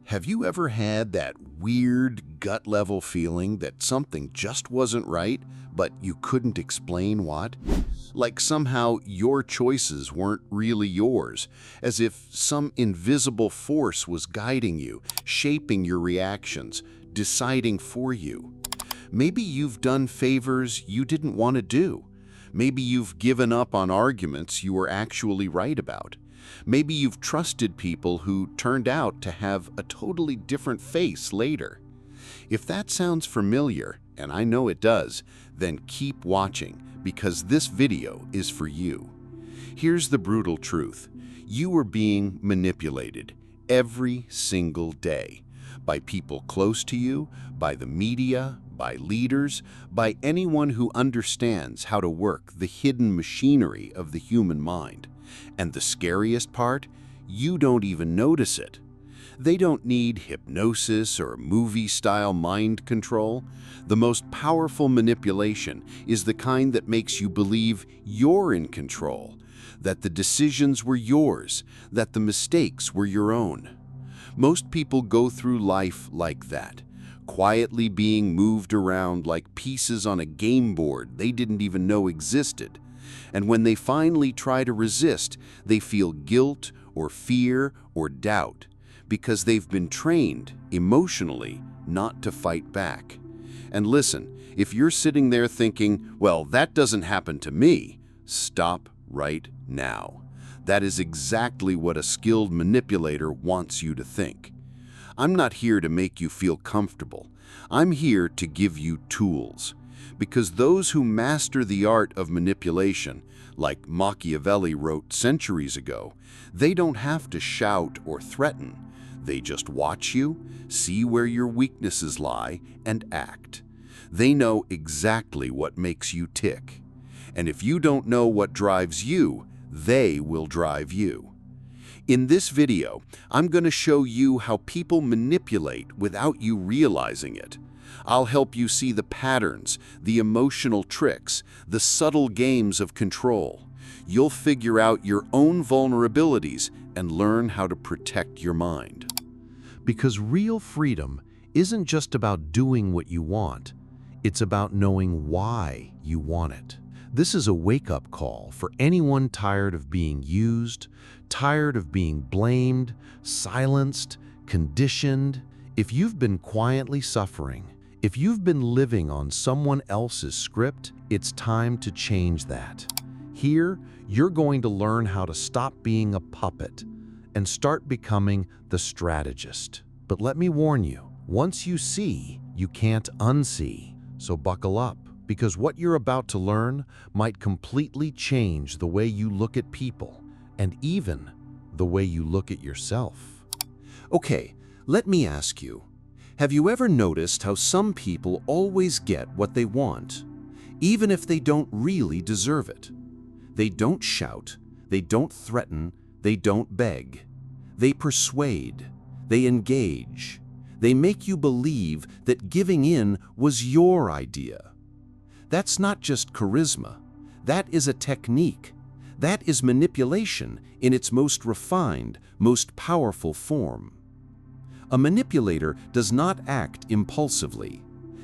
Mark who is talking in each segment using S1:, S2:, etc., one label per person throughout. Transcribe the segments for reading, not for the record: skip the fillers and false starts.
S1: Have you ever had that weird gut-level feeling that something just wasn't right, but you couldn't explain what? Like somehow your choices weren't really yours, as if some invisible force was guiding you, shaping your reactions, deciding for you. Maybe you've done favors you didn't want to do. Maybe you've given up on arguments you were actually right about. Maybe you've trusted people who turned out to have a totally different face later. If that sounds familiar, and I know it does, then keep watching because this video is for you. Here's the brutal truth. You are being manipulated every single day by people close to you, by the media, by leaders, by anyone who understands how to work the hidden machinery of the human mind. And the scariest part, you don't even notice it. They don't need hypnosis or movie-style mind control. The most powerful manipulation is the kind that makes you believe you're in control, that the decisions were yours, that the mistakes were your own. Most people go through life like that, quietly being moved around like pieces on a game board they didn't even know existed. And when they finally try to resist, they feel guilt or fear or doubt because they've been trained emotionally not to fight back. And listen, if you're sitting there thinking, well, that doesn't happen to me, stop right now. That is exactly what a skilled manipulator wants you to think. I'm not here to make you feel comfortable. I'm here to give you tools. Because those who master the art of manipulation, like Machiavelli wrote centuries ago, they don't have to shout or threaten. They just watch you, see where your weaknesses lie, and act. They know exactly what makes you tick. And if you don't know what drives you, they will drive you. In this video, I'm going to show you how people manipulate without you realizing it. I'll help you see the patterns, the emotional tricks, the subtle games of control. You'll figure out your own vulnerabilities and learn how to protect your mind. Because real freedom isn't just about doing what you want. It's about knowing why you want it. This is a wake-up call for anyone tired of being used, tired of being blamed, silenced, conditioned. If you've been quietly suffering, if you've been living on someone else's script, it's time to change that. Here, you're going to learn how to stop being a puppet and start becoming the strategist. But let me warn you, once you see, you can't unsee. So buckle up, because what you're about to learn might completely change the way you look at people and even the way you look at yourself. Okay, let me ask you, have you ever noticed how some people always get what they want, even if they don't really deserve it? They don't shout, they don't threaten, they don't beg. They persuade, they engage. They make you believe that giving in was your idea. That's not just charisma. That is a technique. That is manipulation in its most refined, most powerful form. A manipulator does not act impulsively.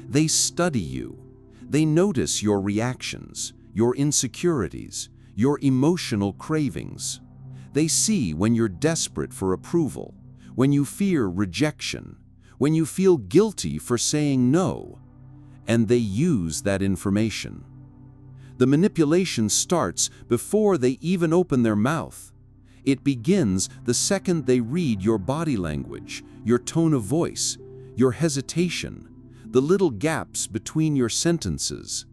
S1: They study you. They notice your reactions, your insecurities, your emotional cravings. They see when you're desperate for approval, when you fear rejection, when you feel guilty for saying no, and they use that information. The manipulation starts before they even open their mouth. It begins the second they read your body language, your tone of voice, your hesitation, the little gaps between your sentences.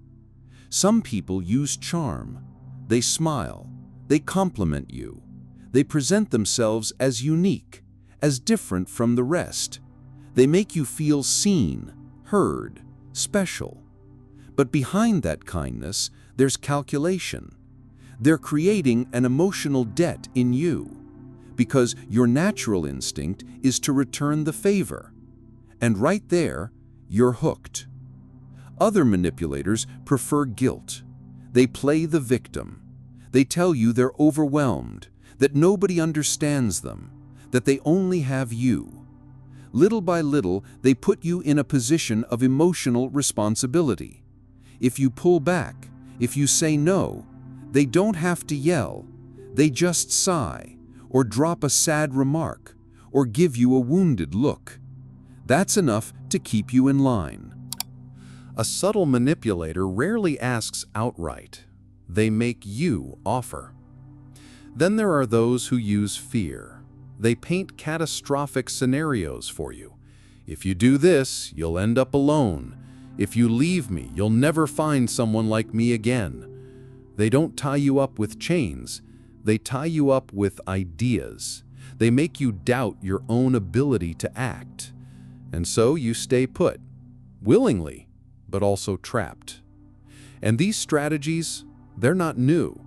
S1: Some people use charm. They smile. They compliment you. They present themselves as unique, as different from the rest. They make you feel seen, heard, special. But behind that kindness, there's calculation. They're creating an emotional debt in you, because your natural instinct is to return the favor. And right there, you're hooked. Other manipulators prefer guilt. They play the victim. They tell you they're overwhelmed, that nobody understands them, that they only have you.
S2: Little by little, they put you in a position of emotional responsibility. If you pull back, if you say no, they don't have to yell. They just sigh, or drop a sad remark, or give you a wounded look. That's enough to keep you in line.
S3: A subtle manipulator rarely asks outright. They make you offer. Then there are those who use fear. They paint catastrophic scenarios for you. If you do this, you'll end up alone. If you leave me, you'll never find someone like me again. They don't tie you up with chains. They tie you up with ideas. They make you doubt your own ability to act. And so you stay put, willingly, but also trapped. And these strategies, they're not new.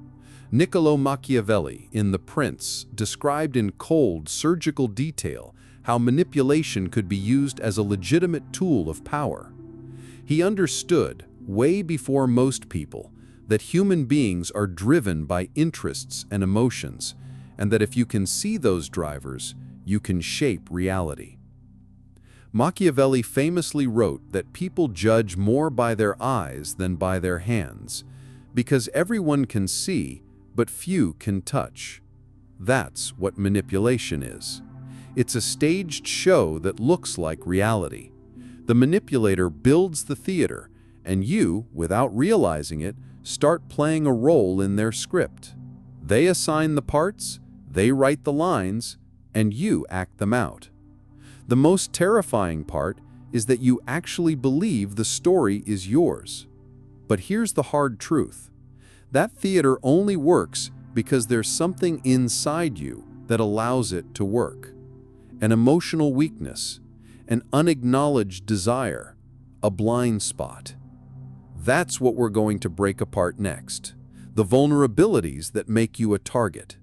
S3: Niccolo Machiavelli, in The Prince, described in cold, surgical detail how manipulation could be used as a legitimate tool of power. He understood, way before most people, that human beings are driven by interests and emotions, and that if you can see those drivers, you can shape reality. Machiavelli famously wrote that people judge more by their eyes than by their hands, because everyone can see, but few can touch. That's what manipulation is. It's a staged show that looks like reality. The manipulator builds the theater, and you, without realizing it, start playing a role in their script. They assign the parts, they write the lines, and you act them out. The most terrifying part is that you actually believe the story is yours. But here's the hard truth. That theater only works because there's something inside you that allows it to work. An emotional weakness, an unacknowledged desire, a blind spot. That's what we're going to break apart next. The vulnerabilities that make you a target.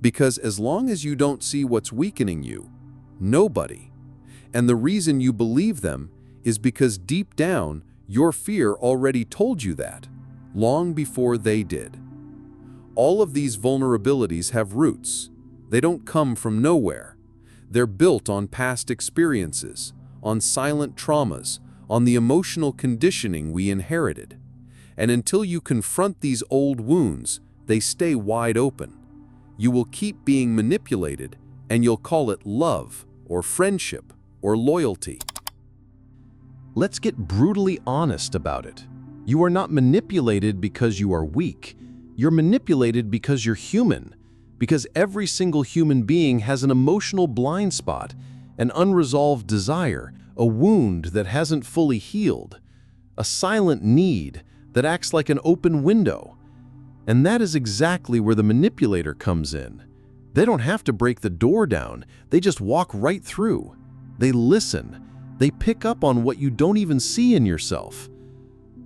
S3: Because as long as you don't see what's weakening you, nobody. And the reason you believe them is because deep down, your fear already told you that, long before they did. All of these vulnerabilities have roots. They don't come from nowhere. They're built on past experiences, on silent traumas, on the emotional conditioning we inherited. And until you confront these old wounds, they stay wide open. You will keep being manipulated, and you'll call it love, or friendship, or loyalty.
S4: Let's get brutally honest about it. You are not manipulated because you are weak. You're manipulated because you're human. Because every single human being has an emotional blind spot, an unresolved desire, a wound that hasn't fully healed, a silent need that acts like an open window. And that is exactly where the manipulator comes in. They don't have to break the door down, they just walk right through. They listen. They pick up on what you don't even see in yourself.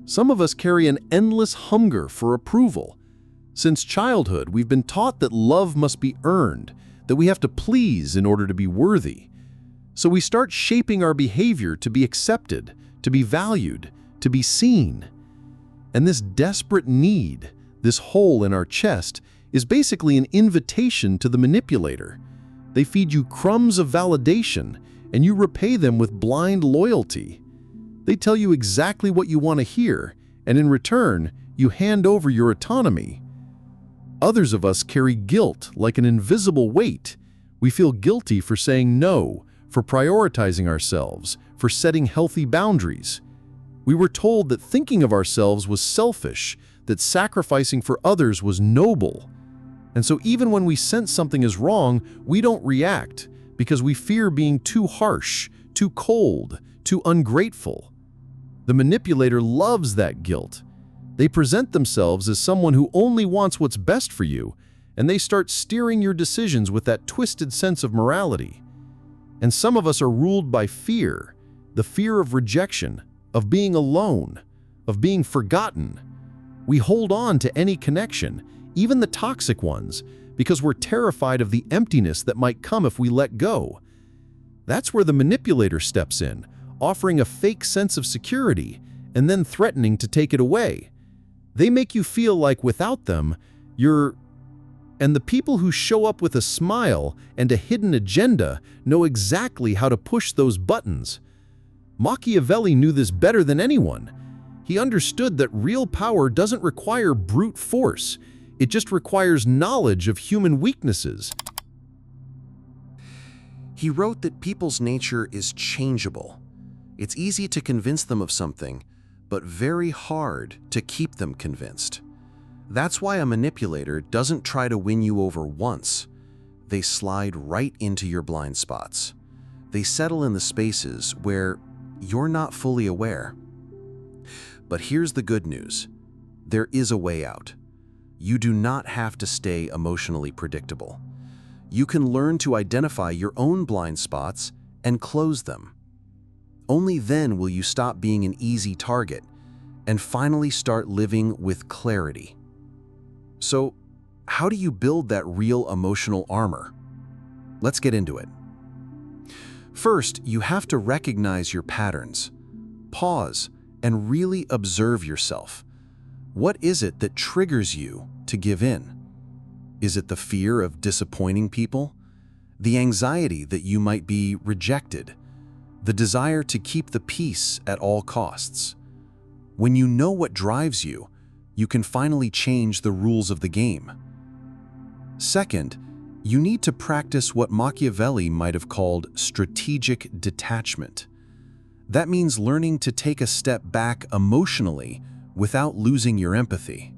S4: Some of us carry an endless hunger for approval. Since childhood, we've been taught that love must be earned, that we have to please in order to be worthy. So we start shaping our behavior to be accepted, to be valued, to be seen. And this desperate need, this hole in our chest, is basically an invitation to the manipulator. They feed you crumbs of validation, and you repay them with blind loyalty. They tell you exactly what you want to hear, and in return, you hand over your autonomy. Others of us carry guilt like an invisible weight. We feel guilty for saying no, for prioritizing ourselves, for setting healthy boundaries. We were told that thinking of ourselves was selfish, that sacrificing for others was noble. And so even when we sense something is wrong, we don't react because we fear being too harsh, too cold, too ungrateful. The manipulator loves that guilt. They present themselves as someone who only wants what's best for you, and they start steering your decisions with that twisted sense of morality. And some of us are ruled by fear, the fear of rejection, of being alone, of being forgotten. We hold on to any connection, even the toxic ones, because we're terrified of the emptiness that might come if we let go. That's where the manipulator steps in, offering a fake sense of security and then threatening to take it away. They make you feel like without them, you're And the people who show up with a smile and a hidden agenda know exactly how to push those buttons. Machiavelli knew this better than anyone. He understood that real power doesn't require brute force. It just requires knowledge of human weaknesses.
S5: He wrote that people's nature is changeable. It's easy to convince them of something, but very hard to keep them convinced. That's why a manipulator doesn't try to win you over once. They slide right into your blind spots. They settle in the spaces where you're not fully aware. But here's the good news. There is a way out. You do not have to stay emotionally predictable. You can learn to identify your own blind spots and close them. Only then will you stop being an easy target and finally start living with clarity. So, how do you build that real emotional armor? Let's get into it. First, you have to recognize your patterns. Pause and really observe yourself. What is it that triggers you to give in? Is it the fear of disappointing people? The anxiety that you might be rejected? The desire to keep the peace at all costs? When you know what drives you, you can finally change the rules of the game. Second, you need to practice what Machiavelli might have called strategic detachment. That means learning to take a step back emotionally without losing your empathy.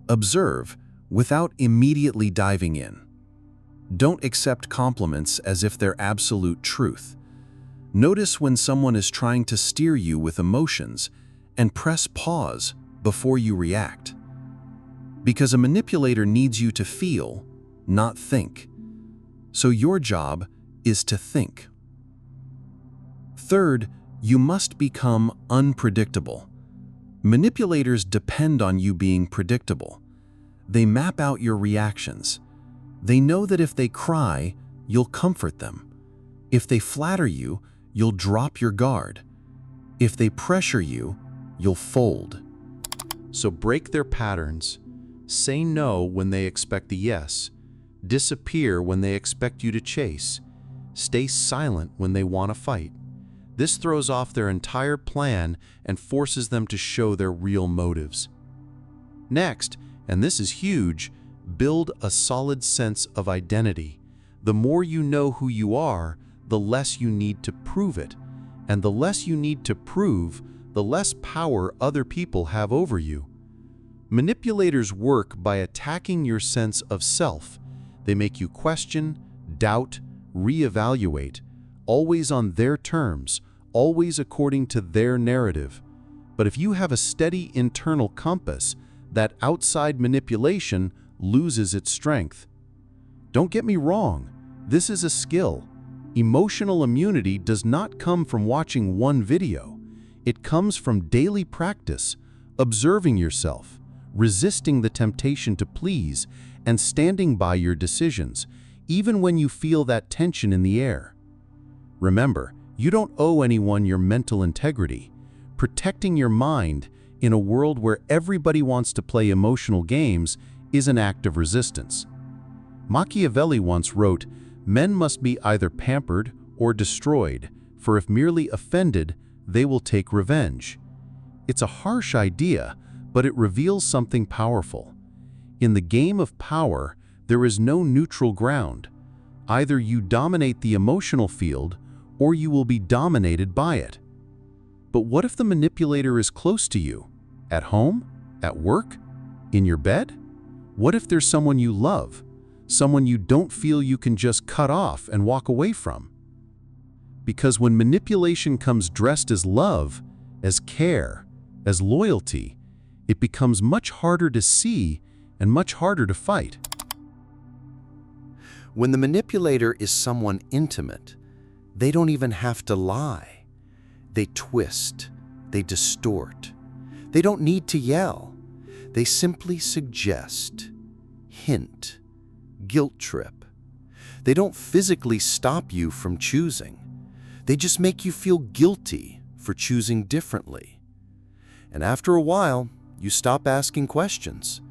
S5: Observe without immediately diving in. Don't accept compliments as if they're absolute truth. Notice when someone is trying to steer you with emotions and press pause before you react. Because a manipulator needs you to feel, not think. So your job is to think. Third, you must become unpredictable. Manipulators depend on you being predictable. They map out your reactions. They know that if they cry, you'll comfort them. If they flatter you, you'll drop your guard. If they pressure you, you'll fold.
S3: So break their patterns. Say no when they expect a yes. Disappear when they expect you to chase. Stay silent when they want to fight. This throws off their entire plan and forces them to show their real motives. Next, and this is huge, build a solid sense of identity. The more you know who you are, the less you need to prove it. And the less you need to prove, the less power other people have over you. Manipulators work by attacking your sense of self. They make you question, doubt, reevaluate, always on their terms, always according to their narrative. But if you have a steady internal compass, that outside manipulation loses its strength. Don't get me wrong, this is a skill. Emotional immunity does not come from watching one video. It comes from daily practice, observing yourself, resisting the temptation to please, and standing by your decisions, even when you feel that tension in the air. Remember, you don't owe anyone your mental integrity. Protecting your mind in a world where everybody wants to play emotional games is an act of resistance. Machiavelli once wrote, "Men must be either pampered or destroyed, for if merely offended, they will take revenge." It's a harsh idea, but it reveals something powerful. In the game of power, there is no neutral ground. Either you dominate the emotional field, or you will be dominated by it. But what if the manipulator is close to you? At home? At work? In your bed? What if there's someone you love? Someone you don't feel you can just cut off and walk away from? Because when manipulation comes dressed as love, as care, as loyalty, it becomes much harder to see and much harder to fight.
S1: When the manipulator is someone intimate, they don't even have to lie. They twist, they distort. They don't need to yell. They simply suggest, hint, guilt trip. They don't physically stop you from choosing. They just make you feel guilty for choosing differently. And after a while, you stop asking questions.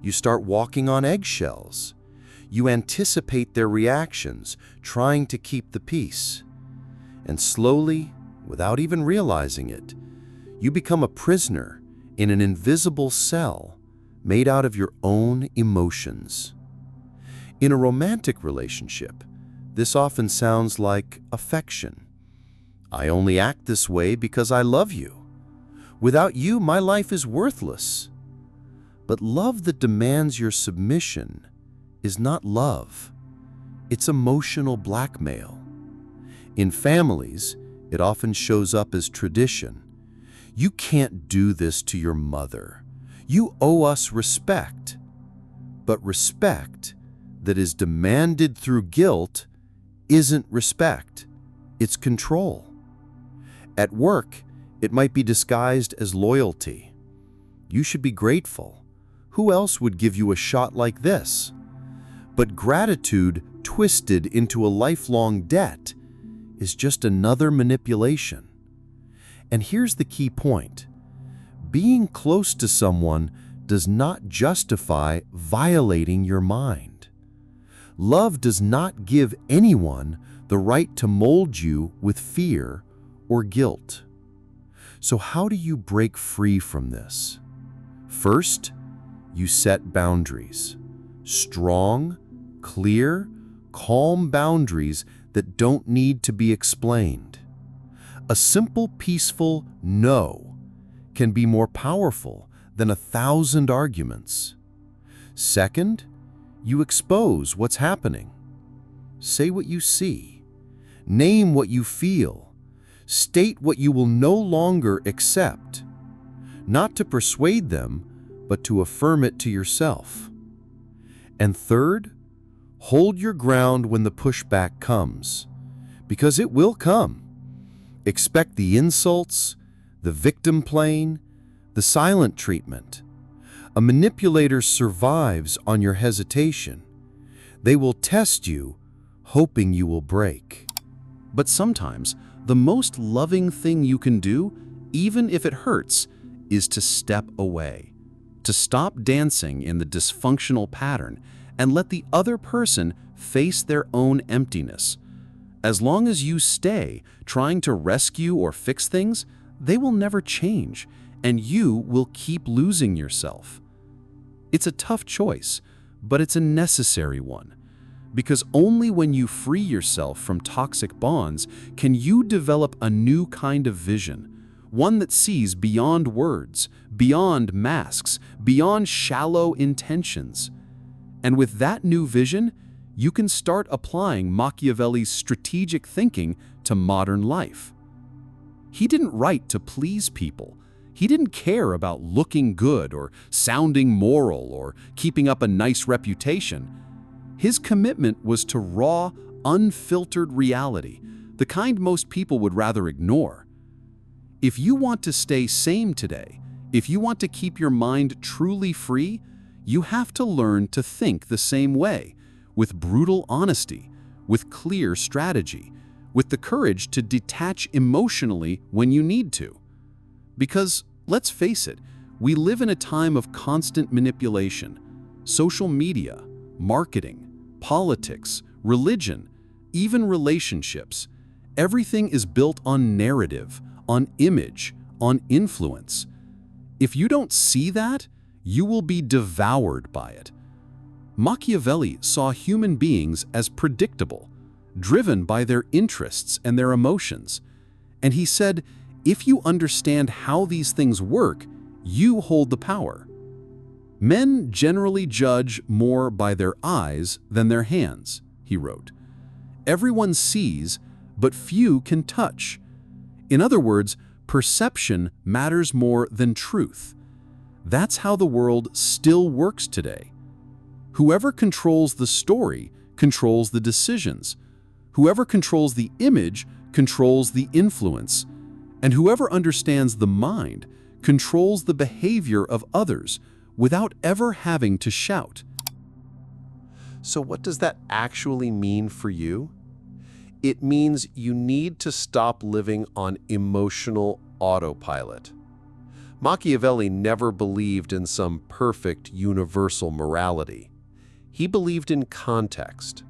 S1: You start walking on eggshells. You anticipate their reactions, trying to keep the peace. And slowly, without even realizing it, you become a prisoner in an invisible cell made out of your own emotions. In a romantic relationship, this often sounds like affection. I only act this way because I love you. Without you, my life is worthless. But love that demands your submission is not love. It's emotional blackmail. In families, it often shows up as tradition. You can't do this to your mother. You owe us respect. But respect that is demanded through guilt isn't respect. It's control. At work, it might be disguised as loyalty. You should be grateful. Who else would give you a shot like this? But gratitude twisted into a lifelong debt is just another manipulation. And here's the key point. Being close to someone does not justify violating your mind. Love does not give anyone the right to mold you with fear or guilt. So how do you break free from this? First, you set boundaries. Strong, clear, calm boundaries that don't need to be explained. A simple, peaceful no can be more powerful than 1,000 arguments. Second, you expose what's happening. Say what you see. Name what you feel. State what you will no longer accept. Not to persuade them, but to affirm it to yourself. And third, hold your ground when the pushback comes, because it will come. Expect the insults, the victim playing, the silent treatment. A manipulator survives on your hesitation. They will test you, hoping you will break.
S3: But sometimes, the most loving thing you can do, even if it hurts, is to step away. To stop dancing in the dysfunctional pattern and let the other person face their own emptiness. As long as you stay trying to rescue or fix things, they will never change, and you will keep losing yourself. It's a tough choice, but it's a necessary one. Because only when you free yourself from toxic bonds can you develop a new kind of vision, one that sees beyond words, beyond masks, beyond shallow intentions. And with that new vision, you can start applying Machiavelli's strategic thinking to modern life. He didn't write to please people. He didn't care about looking good or sounding moral or keeping up a nice reputation. His commitment was to raw, unfiltered reality, the kind most people would rather ignore. If you want to stay sane today, if you want to keep your mind truly free, you have to learn to think the same way, with brutal honesty, with clear strategy, with the courage to detach emotionally when you need to. Because, let's face it, we live in a time of constant manipulation. Social media, marketing, politics, religion, even relationships. Everything is built on narrative, on image, on influence. If you don't see that, you will be devoured by it. Machiavelli saw human beings as predictable, driven by their interests and their emotions. And he said, if you understand how these things work, you hold the power. Men generally judge more by their eyes than their hands, he wrote. Everyone sees, but few can touch. In other words, perception matters more than truth. That's how the world still works today. Whoever controls the story controls the decisions. Whoever controls the image controls the influence. And whoever understands the mind controls the behavior of others without ever having to shout.
S5: So what does that actually mean for you? It means you need to stop living on emotional autopilot. Machiavelli never believed in some perfect universal morality.
S4: He believed in context.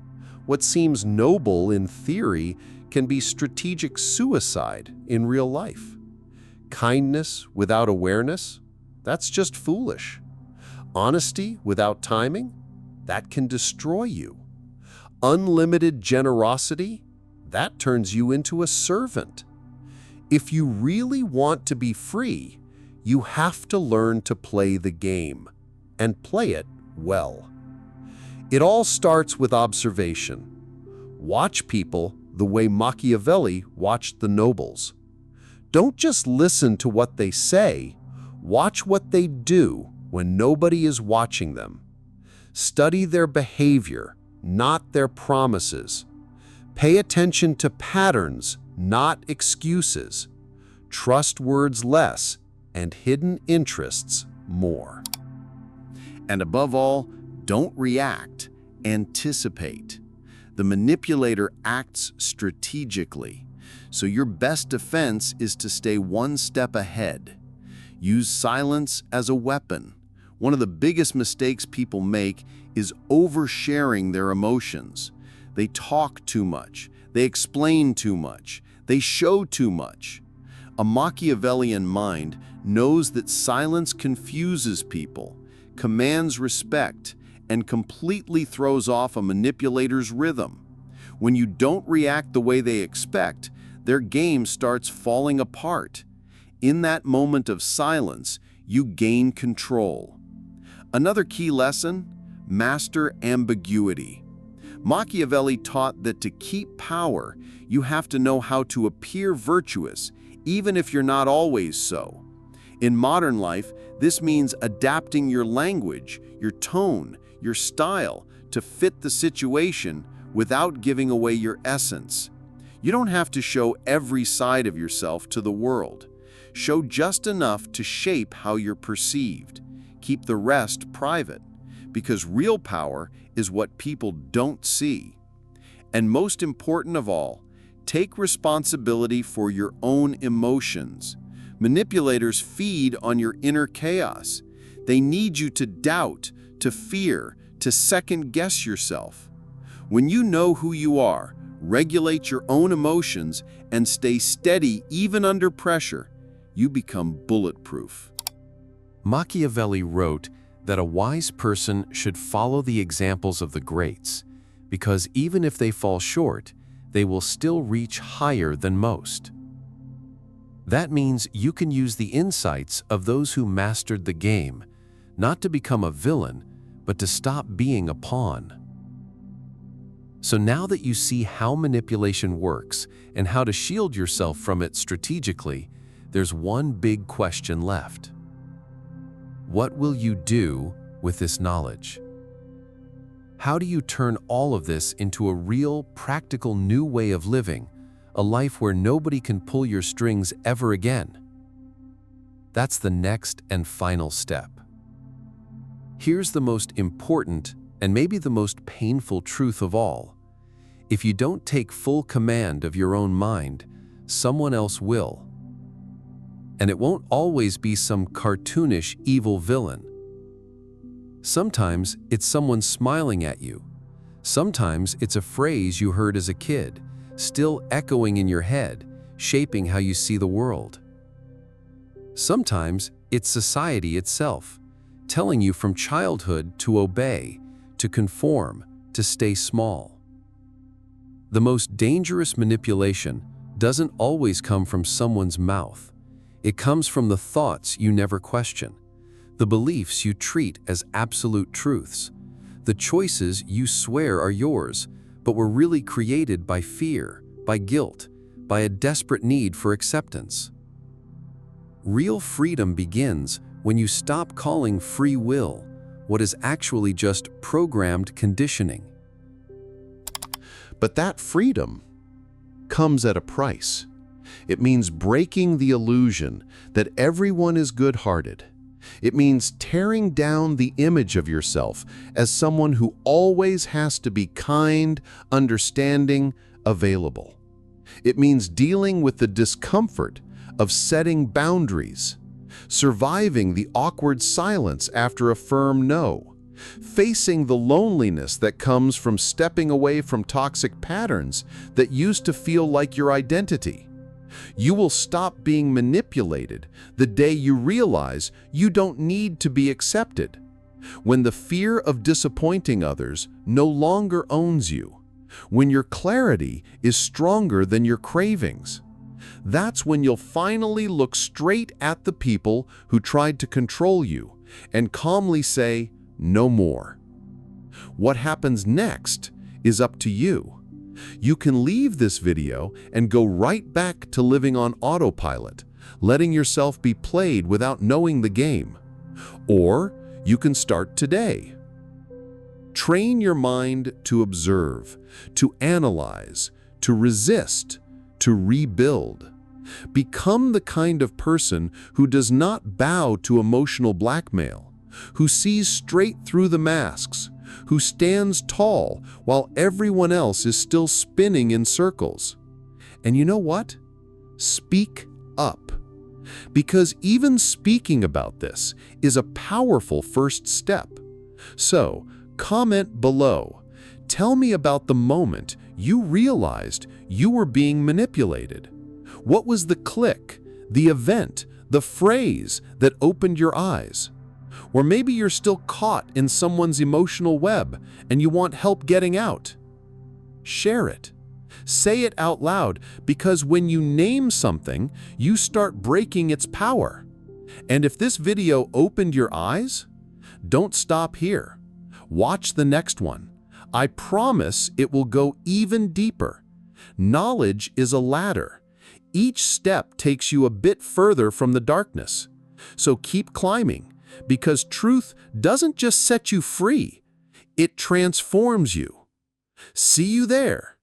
S4: What seems noble in theory can be strategic suicide in real life. Kindness without awareness? That's just foolish. Honesty without timing? That can destroy you. Unlimited generosity? That turns you into a servant. If you really want to be free, you have to learn to play the game, and play it well. It all starts with observation. Watch people the way Machiavelli watched the nobles. Don't just listen to what they say, watch what they do when nobody is watching them. Study their behavior, not their promises. Pay attention to patterns, not excuses. Trust words less and hidden interests more.
S1: And above all, don't react, anticipate. The manipulator acts strategically, so your best defense is to stay one step ahead. Use silence as a weapon. One of the biggest mistakes people make is oversharing their emotions. They talk too much, they explain too much, they show too much. A Machiavellian mind knows that silence confuses people, commands respect, and completely throws off a manipulator's rhythm. When you don't react the way they expect, their game starts falling apart. In that moment of silence, you gain control. Another key lesson: master ambiguity. Machiavelli taught that to keep power, you have to know how to appear virtuous, even if you're not always so. In modern life, this means adapting your language, your tone, your style to fit the situation without giving away your essence. You don't have to show every side of yourself to the world. Show just enough to shape how you're perceived. Keep the rest private, because real power is what people don't see. And most important of all, take responsibility for your own emotions. Manipulators feed on your inner chaos. They need you to doubt, to fear, to second-guess yourself. When you know who you are, regulate your own emotions, and stay steady even under pressure, you become bulletproof.
S4: Machiavelli wrote that a wise person should follow the examples of the greats, because even if they fall short, they will still reach higher than most. That means you can use the insights of those who mastered the game, not to become a villain, but to stop being a pawn. So now that you see how manipulation works and how to shield yourself from it strategically, there's one big question left. What will you do with this knowledge? How do you turn all of this into a real, practical new way of living, a life where nobody can pull your strings ever again? That's the next and final step. Here's the most important and maybe the most painful truth of all. If you don't take full command of your own mind, someone else will. And it won't always be some cartoonish evil villain. Sometimes it's someone smiling at you. Sometimes it's a phrase you heard as a kid, still echoing in your head, shaping how you see the world. Sometimes it's society itself, telling you from childhood to obey, to conform, to stay small. The most dangerous manipulation doesn't always come from someone's mouth. It comes from the thoughts you never question, the beliefs you treat as absolute truths, the choices you swear are yours, but were really created by fear, by guilt, by a desperate need for acceptance. Real freedom begins when you stop calling free will what is actually just programmed conditioning.
S5: But that freedom comes at a price. It means breaking the illusion that everyone is good-hearted. It means tearing down the image of yourself as someone who always has to be kind, understanding, available. It means dealing with the discomfort of setting boundaries, surviving the awkward silence after a firm no,
S3: facing the loneliness that comes from stepping away from toxic patterns that used to feel like your identity. You will stop being manipulated the day you realize you don't need to be accepted, when the fear of disappointing others no longer owns you, when your clarity is stronger than your cravings. That's when you'll finally look straight at the people who tried to control you and calmly say, "No more." What happens next is up to you. You can leave this video and go right back to living on autopilot, letting yourself be played without knowing the game. Or you can start today. Train your mind to observe, to analyze, to resist, to rebuild. Become the kind of person who does not bow to emotional blackmail, who sees straight through the masks, who stands tall while everyone else is still spinning in circles. And you know what? Speak up. Because even speaking about this is a powerful first step. So, comment below. Tell me about the moment you realized you were being manipulated. What was the click, the event, the phrase that opened your eyes? Or maybe you're still caught in someone's emotional web and you want help getting out. Share it. Say it out loud, because when you name something, you start breaking its power. And if this video opened your eyes, don't stop here. Watch the next one. I promise it will go even deeper. Knowledge is a ladder. Each step takes you a bit further from the darkness. So keep climbing, because truth doesn't just set you free, it transforms you. See you there.